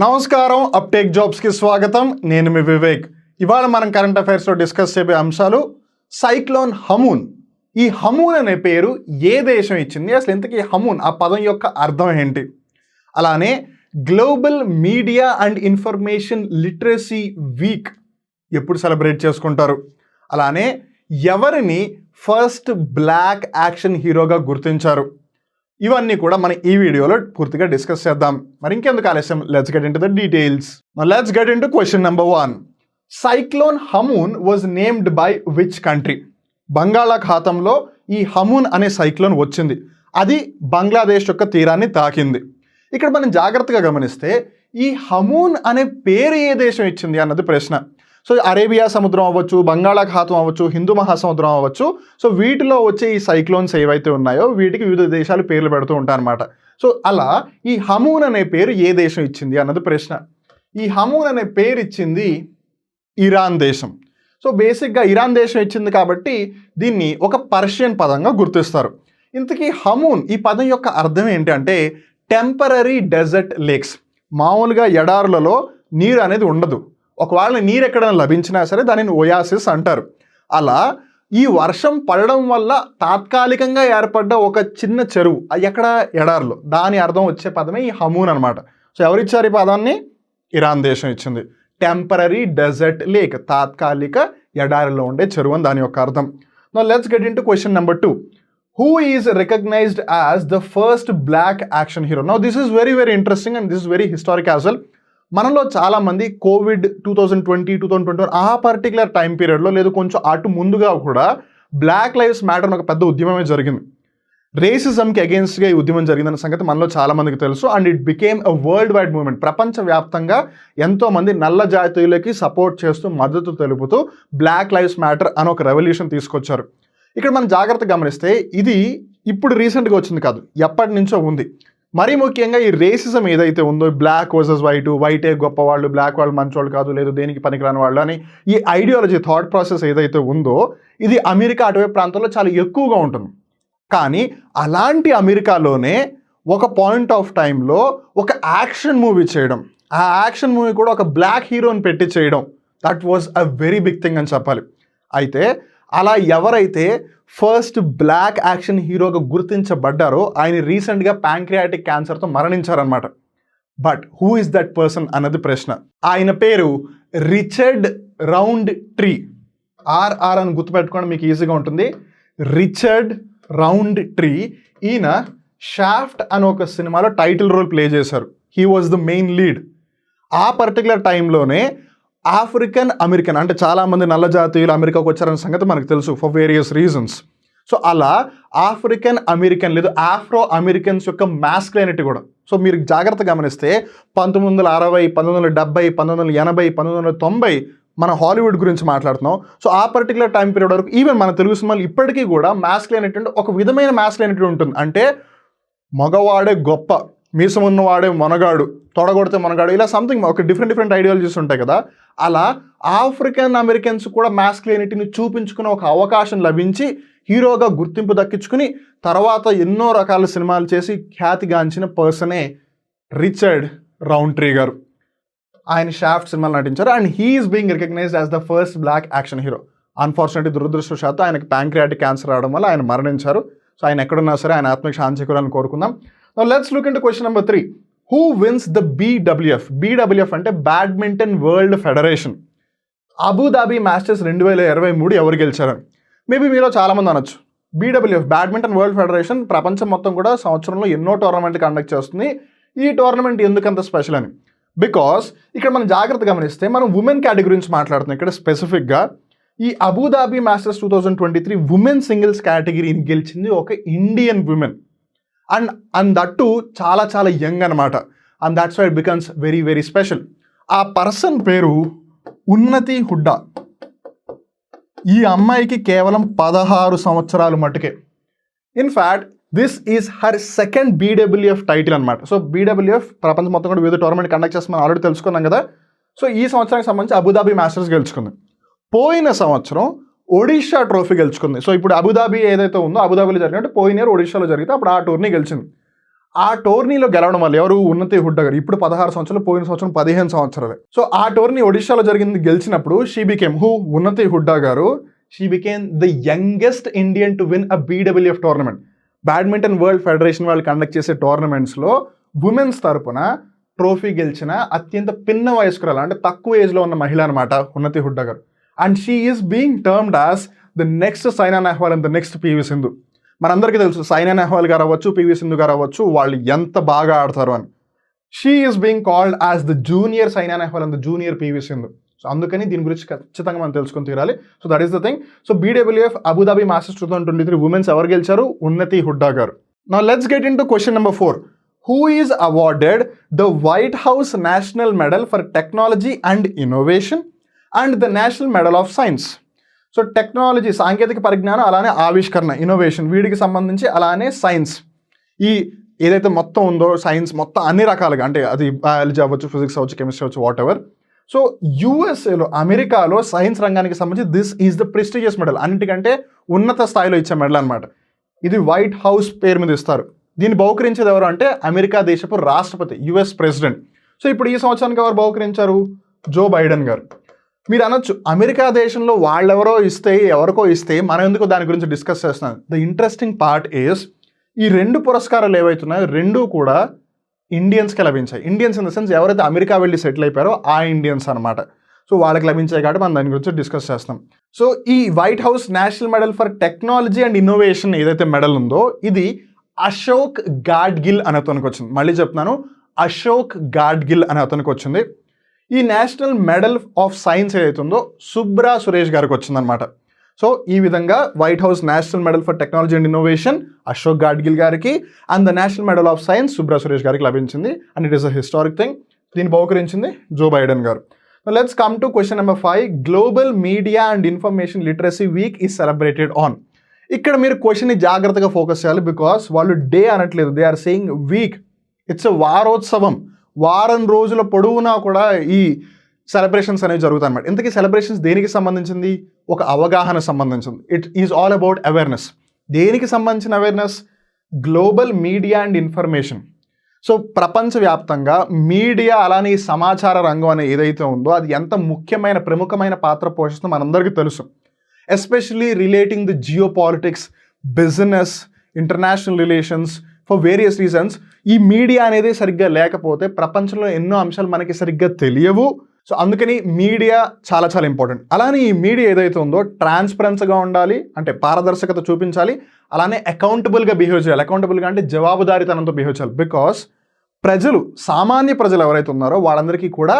నమస్కారం uptake jobs కి స్వాగతం. నేను మీ వివేక్. ఇవాళ మనం కరెంట్ అఫైర్స్ లో డిస్కస్ చేయబోయే అంశాలు సైక్లోన్ హమూన్. ఈ హమూన్ అనే పేరు ఏ దేశం ఇచ్చింది, అసలు ఇంతకీ హమూన్ ఆ పదం యొక్క అర్థం ఏంటి, అలానే global media and information literacy week ఎప్పుడు సెలబ్రేట్ చేసుకుంటారు, అలానే ఎవరిని ఫస్ట్ బ్లాక్ యాక్షన్ హీరోగా గుర్తించారు, ఇవన్నీ కూడా మనం ఈ వీడియోలో పూర్తిగా డిస్కస్ చేద్దాం. మరి ఇంకెందుకు ఆలస్యం, let's get into the details. Let's get into question number 1. Cyclone Hamoon was named by which country? బంగాళాఖాతంలో ఈ హమూన్ అనే సైక్లోన్ వచ్చింది, అది బంగ్లాదేశ్ యొక్క తీరాన్ని తాకింది. ఇక్కడ మనం జాగ్రత్తగా గమనిస్తే ఈ హమూన్ అనే పేరు ఏ దేశం ఇచ్చింది అన్నది ప్రశ్న. సో అరేబియా సముద్రం అవ్వచ్చు, బంగాళాఖాతం అవ్వచ్చు, హిందూ మహాసముద్రం అవ్వచ్చు, సో వీటిలో వచ్చే ఈ సైక్లోన్స్ ఏవైతే ఉన్నాయో వీటికి వివిధ దేశాలు పేర్లు పెడుతూ ఉంటారన్నమాట. సో అలా ఈ హమూన్ అనే పేరు ఏ దేశం ఇచ్చింది అన్నది ప్రశ్న. ఈ హమూన్ అనే పేరు ఇచ్చింది ఇరాన్ దేశం. సో బేసిక్గా ఇరాన్ దేశం ఇచ్చింది కాబట్టి దీన్ని ఒక పర్షియన్ పదంగా గుర్తిస్తారు. ఇంతకీ హమూన్ ఈ పదం యొక్క అర్థం ఏంటంటే టెంపరరీ డెజర్ట్ లేక్స్. మామూలుగా ఎడారులలో నీరు అనేది ఉండదు, ఒకవేళ నీరు ఎక్కడైనా లభించినా సరే దానిని ఒయాసిస్ అంటారు. అలా ఈ వర్షం పడడం వల్ల తాత్కాలికంగా ఏర్పడ్డ ఒక చిన్న చెరువు ఎక్కడ ఎడారిలో, దాని అర్థం వచ్చే పదమే ఈ హమూన్ అనమాట. సో ఎవరిచ్చారు ఈ పదాన్ని? ఇరాన్ దేశం ఇచ్చింది. టెంపరరీ డెజర్ట్ లేక్, తాత్కాలిక ఎడారిలో ఉండే చెరువు అని దాని యొక్క అర్థం. Now let's get into question number 2. Who is recognized as the first black action hero? Now this is very interesting and this is very historic as well. మనలో చాలామంది కోవిడ్ 2020-2021 ఆ పర్టికులర్ టైం పీరియడ్లో లేదు కొంచెం అటు ముందుగా కూడా బ్లాక్ లైవ్స్ మ్యాటర్ ఒక పెద్ద ఉద్యమమే జరిగింది. రేసిజంకి అగేన్స్ట్గా ఈ ఉద్యమం జరిగిందన్న సంగతి మనలో చాలామందికి తెలుసు. And it became a world wide movement. ప్రపంచవ్యాప్తంగా ఎంతోమంది నల్ల జాతీయులకి సపోర్ట్ చేస్తూ మద్దతు తెలుపుతూ బ్లాక్ లైవ్స్ మ్యాటర్ అని ఒక రెవల్యూషన్ తీసుకొచ్చారు. ఇక్కడ మనం జాగ్రత్తగా గమనిస్తే ఇది ఇప్పుడు రీసెంట్గా వచ్చింది కాదు, ఎప్పటి నుంచో ఉంది. మరీ ముఖ్యంగా ఈ రేసిజం ఏదైతే ఉందో, బ్లాక్ వర్సెస్ వైట్, వైటే గొప్పవాళ్ళు, బ్లాక్ వాళ్ళు మంచోళ్ళు కాదు, లేదు దేనికి పనికిరాని వాళ్ళు అని ఈ ఐడియాలజీ థాట్ ప్రాసెస్ ఏదైతే ఉందో ఇది అమెరికా అటువైపు ప్రాంతంలో చాలా ఎక్కువగా ఉంటుంది. కానీ అలాంటి అమెరికాలోనే ఒక పాయింట్ ఆఫ్ టైంలో ఒక యాక్షన్ మూవీ చేయడం, ఆ యాక్షన్ మూవీ కూడా ఒక బ్లాక్ హీరోని పెట్టి చేయడం, that was a very big thing అని చెప్పాలి. అయితే అలా ఎవరైతే ఫస్ట్ బ్లాక్ యాక్షన్ హీరోగా గుర్తించబడ్డారో ఆయన రీసెంట్గా ప్యాంక్రియాటిక్ క్యాన్సర్తో మరణించారనమాట. But who is that person అన్నది ప్రశ్న. ఆయన పేరు రిచర్డ్ రౌండ్ ట్రీ. ఆర్ఆర్ అని గుర్తుపెట్టుకోవడం మీకు ఈజీగా ఉంటుంది. Richard round tree. ఈయన షాఫ్ట్ అని ఒక సినిమాలో టైటిల్ రోల్ ప్లే చేశారు. He was the main lead. ఆ పర్టికులర్ టైంలోనే ఆఫ్రికన్ అమెరికన్ అంటే చాలామంది నల్ల జాతీయులు అమెరికాకు వచ్చారన్న సంగతి మనకు తెలుసు ఫర్ వేరియస్ రీజన్స్. సో అలా ఆఫ్రికన్ అమెరికన్ లేదు ఆఫ్రో అమెరికన్స్ యొక్క మాస్కులైనిటీ కూడా. సో మీరు జాగ్రత్తగా గమనిస్తే 1960, 1970, 1980, 1990 మన హాలీవుడ్ గురించి మాట్లాడుతున్నాం. సో ఆ పర్టికులర్ టైం పీరియడ్ వరకు ఈవెన్ మన తెలుగు సినిమాలు ఇప్పటికీ కూడా మాస్కులైనిటీ అంటే ఒక విధమైన మాస్కులైనిటీ ఉంటుంది. అంటే మగవాడే గొప్ప, మీసం ఉన్నవాడే మొనగాడు, తొడగొడితే మొనగాడు, ఇలా సంథింగ్ ఒక డిఫరెంట్ ఐడియాలజీస్ ఉంటాయి కదా. అలా ఆఫ్రికన్ అమెరికన్స్ కూడా మాస్కులైనిటీని చూపించుకునే ఒక అవకాశం లభించి హీరోగా గుర్తింపు దక్కించుకుని తర్వాత ఎన్నో రకాల సినిమాలు చేసి ఖ్యాతిగాంచిన పర్సనే రిచర్డ్ రౌండ్ ట్రీ గారు. ఆయన షాఫ్ట్ సినిమాలు నటించారు and he is being recognised as the first black action hero. Unfortunately దురదృష్టవశాత్తు ఆయనకి ప్యాంక్రియాటిక్ క్యాన్సర్ రావడం వల్ల ఆయన మరణించారు. సో ఆయన ఎక్కడున్నా సరే ఆయన ఆత్మకి శాంతి చేకూరాలని కోరుకుందాం. Now let's look into question number 3. Who wins the BWF? BWF అంటే badminton world federation. Abu Dhabi masters 2023 ఎవరు గెలిచారని మేబీ మీలో చాలామంది అనొచ్చు. BWF బ్యాడ్మింటన్ వరల్డ్ ఫెడరేషన్ ప్రపంచం మొత్తం కూడా సంవత్సరంలో ఎన్నో టోర్నమెంట్ కండక్ట్ చేస్తుంది. ఈ టోర్నమెంట్ ఎందుకంత స్పెషల్ అని, బికాస్ ఇక్కడ మనం జాగ్రత్త గమనిస్తే మనం ఉమెన్ కేటగిరీ గురించి మాట్లాడుతున్నాం. ఇక్కడ స్పెసిఫిక్గా ఈ అబుదాబి మాస్టర్స్ 2023 ఉమెన్ సింగిల్స్ కేటగిరీని గెలిచింది ఒక Indian women. And that too చాలా యంగ్ అనమాట. And that's why it becomes very special. ఆ పర్సన్ పేరు ఉన్నతి హుడ్డా. ఈ అమ్మాయికి కేవలం 16 సంవత్సరాలు మటుకే. In fact this is her second BWF title అనమాట. సో BWF ప్రపంచం మొత్తం కూడా వివిధ టోర్నమెంట్ కండక్ట్ చేసి మనం ఆల్రెడీ తెలుసుకున్నాం కదా. సో ఈ సంవత్సరానికి సంబంధించి అబుదాబి మాస్టర్స్ గెలుచుకుంది. పోయిన సంవత్సరం ఒడిషా ట్రోఫీ గెలుచుకుంది. సో ఇప్పుడు అబుదాబి ఏదైతే ఉందో అబుదాబిలో జరిగినట్టు పోయిన ఇయర్ ఒడిషాలో జరిగితే అప్పుడు ఆ టోర్నీ గెలిచింది. ఆ టోర్నీలో గెలవడం వల్ల ఎవరు ఉన్నతి హుడ్డా గారు, ఇప్పుడు 16 సంవత్సరాలు, పోయిన సంవత్సరం 15 సంవత్సరాలే. సో ఆ టోర్నీ ఒడిశాలో జరిగింది, గెలిచినప్పుడు షీ బికేమ్ ఉన్నతి హుడ్డా గారు, she became the youngest Indian to win a BWF tournament. Badminton world federation వాళ్ళు కండక్ట్ చేసే టోర్నమెంట్స్లో ఉమెన్స్ తరపున ట్రోఫీ గెలిచిన అత్యంత పిన్న వయస్కురాలు, అంటే తక్కువ ఏజ్లో ఉన్న మహిళ అనమాట ఉన్నతి హుడ్డా గారు. And she is being termed as the next Saina Nehwal and the next PV Sindhu. మనందరికీ తెలుసు సైనా నెహ్వాల్ గారు అవ్వచ్చు, PV సింధు గారు అవ్వచ్చు, వాళ్ళు ఎంత బాగా ఆడతారు అని. She is being called as the junior Saina Nehwal and the junior PV Sindhu. So అందుకని దీని గురించి ఖచ్చితంగా మనం తెలుసుకొని తీరాలి. So that is the thing. So BWF Abu Dhabi masters 2023 women's ఎవరు గెలిచారు? ఉన్నతి హుడ్డా గారు. Now let's get into question number 4. Who is awarded the White House National Medal for Technology and Innovation and the National Medal of Science? So technology, సాంకేతిక పరిజ్ఞానం, అలానే ఆవిష్కరణ, innovation, వీటికి సంబంధించి, అలానే సైన్స్, ఈ ఏదైతే మొత్తం ఉందో సైన్స్ మొత్తం అన్ని రకాలుగా, అంటే అది బయాలజీ అవ్వచ్చు, ఫిజిక్స్ అవ్వచ్చు, కెమిస్ట్రీ అవ్వచ్చు, వాట్ ఎవర్. సో USA అమెరికాలో సైన్స్ రంగానికి సంబంధించి this is the prestigious medal, అన్నిటికంటే ఉన్నత స్థాయిలో ఇచ్చే మెడల్ అనమాట. ఇది వైట్ హౌస్ పేరు మీద ఇస్తారు. దీన్ని బహుకరించేది ఎవరు అంటే అమెరికా దేశపు రాష్ట్రపతి, US ప్రెసిడెంట్. సో ఇప్పుడు ఈ సంవత్సరానికి ఎవరు బహుకరించారు? జో బైడెన్ గారు. మీరు అనొచ్చు అమెరికా దేశంలో వాళ్ళెవరో ఇస్తే, ఎవరికో ఇస్తే మనం ఎందుకు దాని గురించి డిస్కస్ చేస్తున్నాం. ద ఇంట్రెస్టింగ్ పార్ట్ ఈస్ ఈ 2 పురస్కారాలు ఏవైతున్నాయో 2 కూడా ఇండియన్స్కి లభించాయి. ఇండియన్స్ ఇన్ ద సెన్స్ ఎవరైతే అమెరికా వెళ్ళి సెటిల్ అయిపోయారో ఆ ఇండియన్స్ అనమాట. సో వాళ్ళకి లభించాయి కాబట్టి మనం దాని గురించి డిస్కస్ చేస్తాం. సో ఈ white House National Medal for Technology and innovation ఏదైతే మెడల్ ఉందో ఇది అశోక్ గాడ్గిల్ అనే అతనికి వచ్చింది. మళ్ళీ చెప్తున్నాను, అశోక్ గాడ్గిల్ అనే అతనికి వచ్చింది. ఈ నేషనల్ మెడల్ ఆఫ్ సైన్స్ ఏదైతే ఉందో సుబ్రా సురేష్ గారికి వచ్చిందనమాట. సో ఈ విధంగా White House National Medal for Technology and Innovation Ashok Gadgil గారికి and the National Medal of Science Subra Suresh గారికి లభించింది. And it is a historic thing. దీన్ని బహుకరించింది జో బైడెన్ గారు. Let's come to question number 5. Global media and information literacy week is celebrated on. ఇక్కడ మీరు క్వశ్చన్ని జాగ్రత్తగా ఫోకస్ చేయాలి, బికాస్ వాళ్ళు డే అనట్లేదు, they are saying week. It's వారోత్సవం. వారం రోజుల పొడవునా కూడా ఈ సెలబ్రేషన్స్ అనేవి జరుగుతాయి అన్నమాట. ఇంతకీ సెలబ్రేషన్స్ దేనికి సంబంధించింది? ఒక అవగాహన సంబంధించింది. It is all about awareness. దేనికి సంబంధించిన awareness? Global media and information. So ప్రపంచవ్యాప్తంగా మీడియా అలానే ఈ సమాచార రంగం అనేది ఏదైతే ఉందో అది ఎంత ముఖ్యమైన ప్రముఖమైన పాత్ర పోషిస్తుందో మనందరికీ తెలుసు. Especially relating the geo politics, business, international relations, for various reasons ఈ మీడియా అనేది సరిగ్గా లేకపోతే ప్రపంచంలో ఎన్నో అంశాలు మనకి సరిగ్గా తెలియవు. సో అందుకని మీడియా చాలా చాలా ఇంపార్టెంట్. అలానే ఈ మీడియా ఏదైతే ఉందో ట్రాన్స్పరెన్స్గా ఉండాలి, అంటే పారదర్శకత చూపించాలి, అలానే అకౌంటబుల్గా బిహేవ్ చేయాలి. అకౌంటబుల్గా అంటే జవాబుదారీతనంతో బిహేవ్ చేయాలి. బికాస్ ప్రజలు, సామాన్య ప్రజలు ఎవరైతే ఉన్నారో వాళ్ళందరికీ కూడా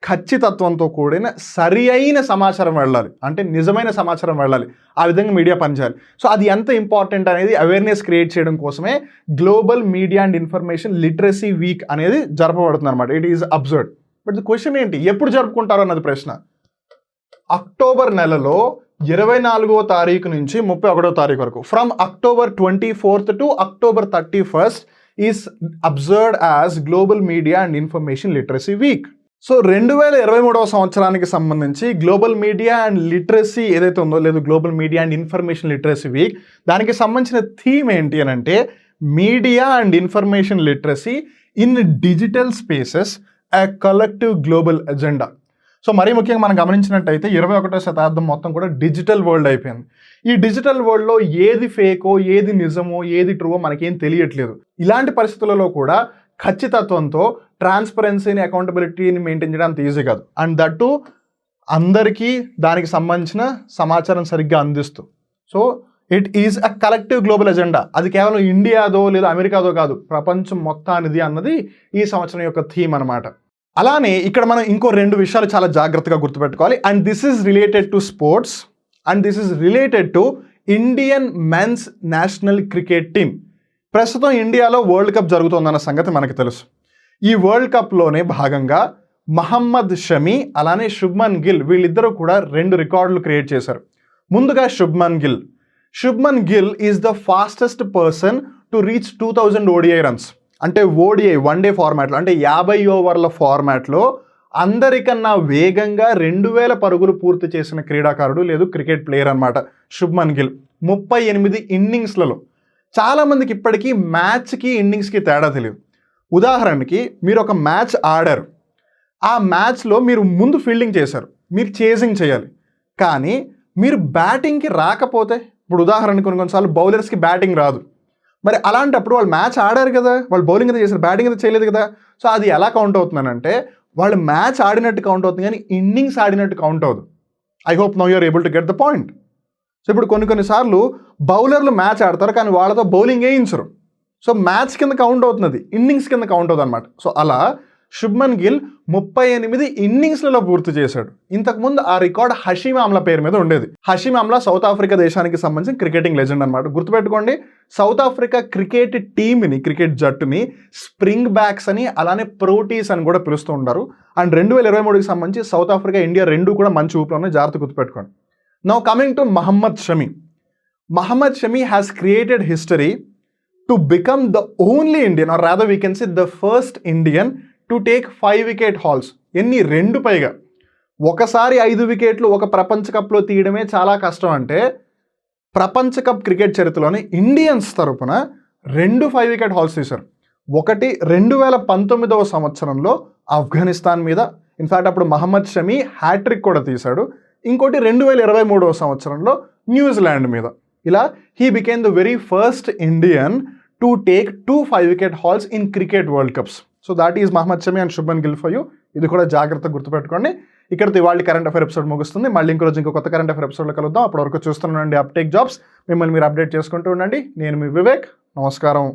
ఖచ్చితత్వంతో కూడిన సరి అయిన సమాచారం వెళ్ళాలి, అంటే నిజమైన సమాచారం వెళ్ళాలి. ఆ విధంగా మీడియా పనిచేయాలి. సో అది ఎంత ఇంపార్టెంట్ అనేది అవేర్నెస్ క్రియేట్ చేయడం కోసమే global media and information literacy week అనేది జరపబడుతుంది అనమాట. It is observed. But the question ఏంటి, ఎప్పుడు జరుపుకుంటారు అన్నది ప్రశ్న. అక్టోబర్ నెలలో 24వ తారీఖు నుంచి 31వ తారీఖు వరకు, from October 24th to October 31st is observed as global media and information literacy week. So 2023వ సంవత్సరానికి సంబంధించి గ్లోబల్ మీడియా అండ్ లిటరసీ ఏదైతే ఉందో, లేదు global media and information literacy week, దానికి సంబంధించిన థీమ్ ఏంటి అని అంటే media and information literacy in digital spaces a collective global agenda. So మరీ ముఖ్యంగా మనం గమనించినట్టయితే 21వ శతాబ్దం మొత్తం కూడా డిజిటల్ వరల్డ్ అయిపోయింది. ఈ డిజిటల్ వరల్డ్లో ఏది ఫేకో, ఏది నిజమో, ఏది ట్రూవో మనకేం తెలియట్లేదు. ఇలాంటి పరిస్థితులలో కూడా ఖచ్చితత్వంతో ట్రాన్స్పరెన్సీని, అకౌంటబిలిటీని మెయింటైన్ చేయడం అంత ఈజీ కాదు. అండ్ దట్టు అందరికీ దానికి సంబంధించిన సమాచారం సరిగ్గా అందిస్తూ. So it is a collective global agenda. అది కేవలం ఇండియాదో లేదా అమెరికాదో కాదు, ప్రపంచం మొత్తానిది అన్నది ఈ సంవత్సరం యొక్క థీమ్ అనమాట. అలానే ఇక్కడ మనం ఇంకో 2 విషయాలు చాలా జాగ్రత్తగా గుర్తుపెట్టుకోవాలి. And this is related to sports and this is related to Indian men's national cricket team. ప్రస్తుతం ఇండియాలో వరల్డ్ కప్ జరుగుతుందన్న సంగతి మనకు తెలుసు. ఈ వరల్డ్ కప్లోనే భాగంగా మహమ్మద్ షమి అలానే శుభ్మన్ గిల్ వీళ్ళిద్దరూ కూడా 2 రికార్డులు క్రియేట్ చేశారు. ముందుగా Shubman Gill is the fastest person to reach 2000 ODI runs. అంటే ODI వన్ డే ఫార్మాట్లో, అంటే 50 ఓవర్ల ఫార్మాట్లో అందరికన్నా వేగంగా 2000 పరుగులు పూర్తి చేసిన క్రీడాకారుడు లేదు క్రికెట్ ప్లేయర్ అనమాట శుభ్మన్ గిల్. 38 ఇన్నింగ్స్లలో చాలామందికి ఇప్పటికీ మ్యాచ్కి ఇన్నింగ్స్కి తేడా తెలియదు. ఉదాహరణకి మీరు ఒక మ్యాచ్ ఆడారు, ఆ మ్యాచ్లో మీరు ముందు ఫీల్డింగ్ చేశారు, మీరు చేజింగ్ చేయాలి, కానీ మీరు బ్యాటింగ్కి రాకపోతే, ఇప్పుడు ఉదాహరణకి కొన్నిసార్లు బౌలర్స్కి బ్యాటింగ్ రాదు, మరి అలాంటప్పుడు వాళ్ళు మ్యాచ్ ఆడారు కదా, వాళ్ళు బౌలింగ్ అయితే చేశారు, బ్యాటింగ్ అయితే చేయలేదు కదా. సో అది ఎలా కౌంట్ అవుతుందనంటే వాళ్ళు మ్యాచ్ ఆడినట్టు కౌంట్ అవుతుంది కానీ ఇన్నింగ్స్ ఆడినట్టు కౌంట్ అవుతుంది. I hope now you're able to get the point. So ఇప్పుడు కొన్నిసార్లు బౌలర్లు మ్యాచ్ ఆడతారు కానీ వాళ్ళతో బౌలింగ్ వేయించరు, సో మ్యాచ్ కింద కౌంట్ అవుతుంది, ఇన్నింగ్స్ కింద కౌంట్ అవుతుంది అనమాట. సో అలా శుభ్మన్ గిల్ 38 ఇన్నింగ్స్లలో పూర్తి చేశాడు. ఇంతకుముందు ఆ రికార్డ్ హషీమ్ ఆమ్లా పేరు మీద ఉండేది. హషీమ్ ఆమ్లా సౌత్ ఆఫ్రికా దేశానికి సంబంధించిన క్రికెటింగ్ లెజెండ్ అనమాట. గుర్తుపెట్టుకోండి, సౌత్ ఆఫ్రికా క్రికెట్ టీమ్ని, క్రికెట్ జట్టుని స్ప్రింగ్ బ్యాక్స్ అని అలానే ప్రోటీస్ అని కూడా పిలుస్తూ ఉంటారు. అండ్ 2023కి సంబంధించి సౌత్ ఆఫ్రికా, ఇండియా రెండు కూడా మంచి ఊపులోనే, జాగ్రత్త గుర్తుపెట్టుకోండి. Now coming to Mohammed Shami. Mohammed Shami has created history to become the only Indian, or rather we can say the first Indian to take 5 wicket hauls. ఎన్ని? 2 పైగా. ఒకసారి 5 వికెట్లు ఒక ప్రపంచ కప్లో తీయడమే చాలా కష్టం అంటే, ప్రపంచ కప్ క్రికెట్ చరిత్రలోనే ఇండియన్స్ తరపున 2 5 వికెట్ హాల్స్ తీశారు. ఒకటి 2019వ సంవత్సరంలో ఆఫ్ఘనిస్తాన్ మీద, ఇన్ఫ్యాక్ట్ అప్పుడు మహమ్మద్ షమి హ్యాట్రిక్ కూడా తీశాడు. ఇంకోటి 2023వ సంవత్సరంలో న్యూజిలాండ్ మీద. ఇలా he became the very first Indian to take 2 5 wicket hauls in cricket world cups. So that is Mohammed Shami and Shubman Gill for you. ఇది కూడా జాగ్రత్తగా గుర్తుపెట్టుకోండి. ఇక్కడితో ఇవాళ కరెంట్ అఫైర్ ఎపిసోడ్ ముగుస్తుంది. మళ్ళీ ఇంకో రోజు ఇంకో కొత్త కరెంట్ అఫైర్ ఎపిసోడ్లో కలుద్దాం. అప్పటి వరకు చూస్తున్నానండి అప్టేక్ జాబ్స్. మిమ్మల్ని మీరు అప్డేట్ చేసుకుంటూ ఉండండి. నేను మీ వివేక్. నమస్కారం.